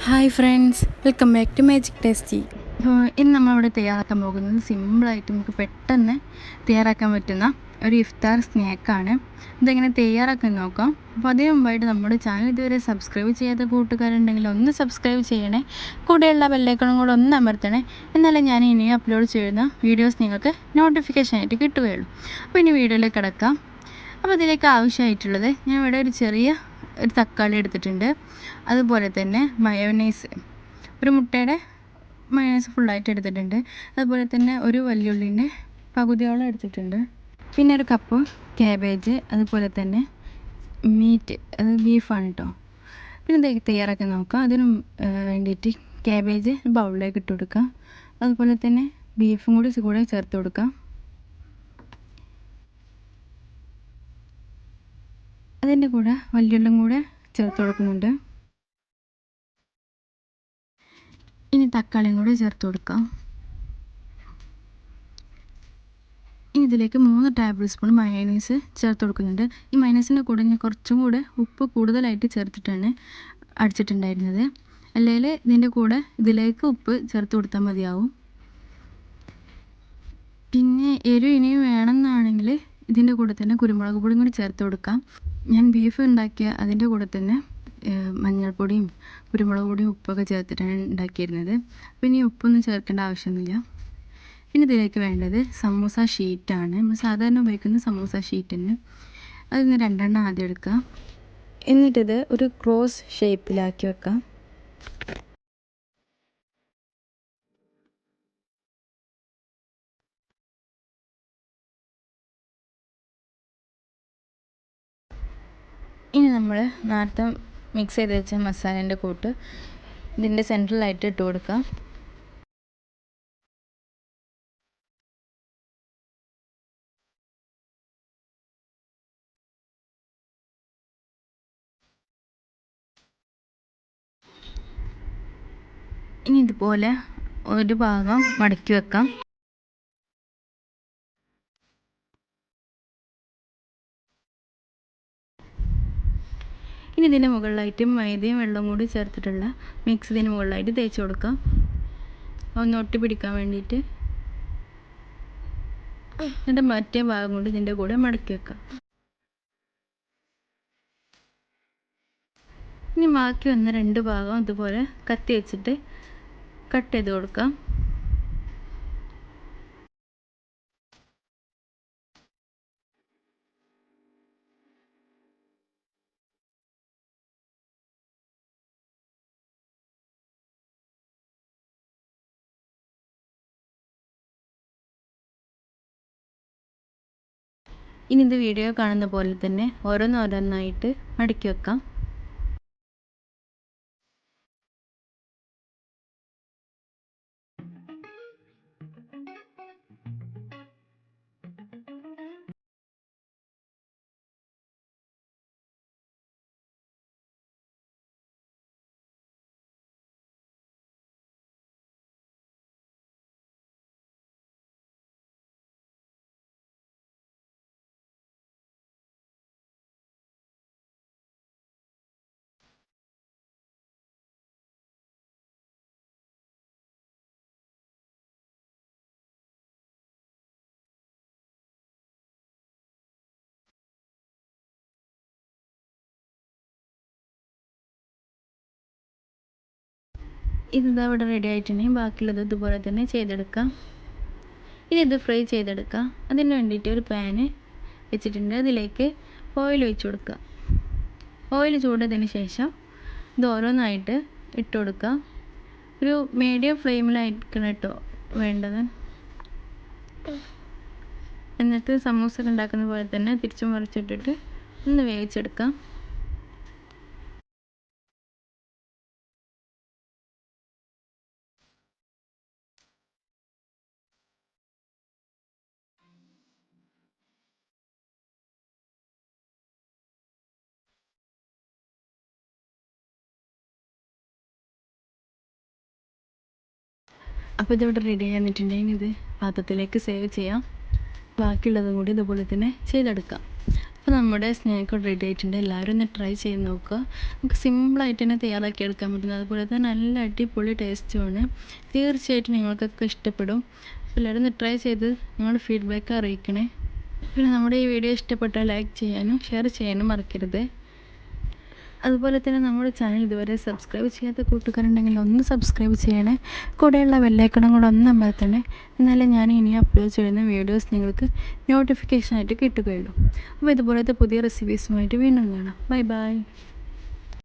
Hi friends, welcome back to Magic Tasty. ഇന്ന് നമ്മളിവിടെ തയ്യാറാക്കാൻ പോകുന്നത് സിമ്പിളായിട്ട് നമുക്ക് പെട്ടെന്ന് തയ്യാറാക്കാൻ പറ്റുന്ന ഒരു ഇഫ്താർ സ്നാക്കാണ്. ഇതെങ്ങനെ തയ്യാറാക്കാൻ നോക്കാം. അപ്പോൾ അതിന് മുമ്പായിട്ട് നമ്മുടെ ചാനൽ ഇതുവരെ സബ്സ്ക്രൈബ് ചെയ്യാത്ത കൂട്ടുകാരുണ്ടെങ്കിൽ ഒന്ന് സബ്സ്ക്രൈബ് ചെയ്യണേ, കൂടെയുള്ള ബെല്ലൈക്കണും കൂടെ ഒന്ന് അമർത്തണേ. എന്നാലേ ഞാൻ ഇനി അപ്ലോഡ് ചെയ്യുന്ന വീഡിയോസ് നിങ്ങൾക്ക് നോട്ടിഫിക്കേഷനായിട്ട് കിട്ടുകയുള്ളൂ. അപ്പോൾ ഇനി വീഡിയോയിലേക്ക് കിടക്കാം. അപ്പോൾ ഇതിലേക്ക് ആവശ്യമായിട്ടുള്ളത്, ഞാൻ ഇവിടെ ഒരു തക്കാളി എടുത്തിട്ടുണ്ട്. അതുപോലെ തന്നെ മയോനൈസ്, ഒരു മുട്ടയുടെ മയോനൈസ് ഫുള്ളായിട്ട് എടുത്തിട്ടുണ്ട്. അതുപോലെ തന്നെ ഒരു വലിയുള്ളിൻ്റെ പകുതിയോളം എടുത്തിട്ടുണ്ട്. പിന്നെ ഒരു കപ്പ് ക്യാബേജ്, അതുപോലെ തന്നെ മീറ്റ്, അത് ബീഫാണ് കേട്ടോ. പിന്നെ ഇത് തയ്യാറാക്കി നോക്കാം. അതിന് വേണ്ടിയിട്ട് ക്യാബേജ് ബൗളിലേക്ക് ഇട്ട് കൊടുക്കാം. അതുപോലെ തന്നെ ബീഫും കൂടെ ചേർത്ത് കൊടുക്കാം. അതിൻ്റെ കൂടെ വലിയുള്ളിയും കൂടെ ചേർത്ത് കൊടുക്കുന്നുണ്ട്. ഇനി തക്കാളിയും കൂടെ ചേർത്ത് കൊടുക്കാം. ഇനി ഇതിലേക്ക് 3 ടേബിൾ സ്പൂൺ മയോനൈസ് ചേർത്ത് കൊടുക്കുന്നുണ്ട്. ഈ മയോനൈസിൻ്റെ കൂടെ ഞാൻ കുറച്ചും കൂടെ ഉപ്പ് കൂടുതലായിട്ട് ചേർത്തിട്ടാണ് അടിച്ചിട്ടുണ്ടായിരുന്നത്. അല്ലെങ്കിൽ ഇതിൻ്റെ കൂടെ ഇതിലേക്ക് ഉപ്പ് ചേർത്ത് കൊടുത്താൽ മതിയാവും. പിന്നെ എരിവ് ഇനിയും വേണമെന്നാണെങ്കിൽ ഇതിൻ്റെ കൂടെ തന്നെ കുരുമുളക് പൊടിയും കൂടി ചേർത്ത് കൊടുക്കാം. ഞാൻ ബീഫ് ഉണ്ടാക്കിയ അതിൻ്റെ കൂടെ തന്നെ മഞ്ഞൾപ്പൊടിയും കുരുമുളക് പൊടിയും ഉപ്പൊക്കെ ചേർത്തിട്ടാണ് ഉണ്ടാക്കിയിരുന്നത്. അപ്പോൾ ഇനി ഉപ്പൊന്നും ചേർക്കേണ്ട ആവശ്യമൊന്നുമില്ല. പിന്നെ ഇതിലേക്ക് വേണ്ടത് സമൂസ ഷീറ്റാണ്. നമ്മൾ സാധാരണ ഉപയോഗിക്കുന്ന സമൂസ ഷീറ്റ് തന്നെ. അതിന് 2 ആദ്യം എടുക്കുക. എന്നിട്ടിത് ഒരു ക്രോസ് ഷേപ്പിലാക്കി വെക്കാം. ഇനി നമ്മൾ നേരത്തെ മിക്സ് ചെയ്ത് വെച്ച മസാലേൻ്റെ കൂട്ട് ഇതിൻ്റെ സെൻട്രലായിട്ട് ഇട്ട് കൊടുക്കാം. ഇനി ഇതുപോലെ ഒരു ഭാഗം മടക്കി വെക്കാം. ഇനി ഇതിൻ്റെ മുകളിലായിട്ട് മൈദയും വെള്ളവും കൂടി ചേർത്തിട്ടുള്ള മിക്സ് ഇതിന് മുകളിലായിട്ട് തേച്ച് കൊടുക്കാം, ഒന്ന് ഒട്ടി പിടിക്കാൻ വേണ്ടിയിട്ട്. എന്നിട്ട് മറ്റേ ഭാഗം കൊണ്ട് ഇതിൻ്റെ കൂടെ മടക്കി വെക്കാം. ഇനി ബാക്കി വന്ന 2 ഭാഗം ഇതുപോലെ കത്തി വെച്ചിട്ട് കട്ട് ചെയ്ത് കൊടുക്കാം. ഇനി ഇത് വീഡിയോ കാണുന്ന പോലെ തന്നെ ഓരോന്നോരോന്നായിട്ട് മടക്കി വെക്കാം. ഇതാ ഇവിടെ റെഡി ആയിട്ടുണ്ടെങ്കിൽ ബാക്കിയുള്ളത് ഇതുപോലെ തന്നെ ചെയ്തെടുക്കാം. ഇനി ഇത് ഫ്രൈ ചെയ്തെടുക്കാം. അതിന് വേണ്ടിയിട്ട് ഒരു പാന് വെച്ചിട്ടുണ്ട്. അതിലേക്ക് ഓയിൽ ഒഴിച്ച് കൊടുക്കുക. ഓയിൽ ചൂടായതിന് ശേഷം ഇത് ഓരോന്നായിട്ട് ഇട്ട് കൊടുക്കുക. ഒരു മീഡിയം ഫ്ലെയിമിലായിരിക്കണം കേട്ടോ വേണ്ടത്. എന്നിട്ട് സമൂസ ഉണ്ടാക്കുന്ന പോലെ തന്നെ തിരിച്ചു മറിച്ചിട്ടിട്ട് ഒന്ന് വേവിച്ചെടുക്കാം. അപ്പോൾ ഇതിവിടെ റെഡി ആയി വന്നിട്ടുണ്ടെങ്കിൽ ഇത് പാത്രത്തിലേക്ക് സേവ് ചെയ്യാം. ബാക്കിയുള്ളതും കൂടി ഇതുപോലെ തന്നെ ചെയ്തെടുക്കാം. അപ്പോൾ നമ്മുടെ സ്നാക്ക് റെഡി ആയിട്ടുണ്ട്. എല്ലാവരും ഒന്ന് ട്രൈ ചെയ്ത് നോക്കുക. നമുക്ക് സിമ്പിളായിട്ട് തന്നെ തയ്യാറാക്കി എടുക്കാൻ പറ്റുന്നത്, അതുപോലെ തന്നെ നല്ല അടിപൊളി ടേസ്റ്റുമാണ്. തീർച്ചയായിട്ടും നിങ്ങൾക്കൊക്കെ ഇഷ്ടപ്പെടും. എല്ലാവരും ഒന്ന് ട്രൈ ചെയ്ത് നിങ്ങളുടെ ഫീഡ്ബാക്ക് അറിയിക്കണേ. പിന്നെ നമ്മുടെ ഈ വീഡിയോ ഇഷ്ടപ്പെട്ടാൽ ലൈക്ക് ചെയ്യാനും ഷെയർ ചെയ്യാനും മറക്കരുത്. അതുപോലെ തന്നെ നമ്മുടെ ചാനൽ ഇതുവരെ സബ്സ്ക്രൈബ് ചെയ്യാത്ത കൂട്ടുകാരുണ്ടെങ്കിൽ ഒന്ന് സബ്സ്ക്രൈബ് ചെയ്യണേ. കൂടെയുള്ള ബെല്ലൈക്കണും കൂടെ ഒന്ന് അമർത്തണേ. എന്നാലേ ഞാൻ ഇനി അപ്ലോഡ് ചെയ്യുന്ന വീഡിയോസ് നിങ്ങൾക്ക് നോട്ടിഫിക്കേഷനായിട്ട് കിട്ടുകയുള്ളൂ. അപ്പോൾ ഇതുപോലത്തെ പുതിയ റെസിപ്പീസുമായിട്ട് വീണ്ടും കാണാം. Bye bye.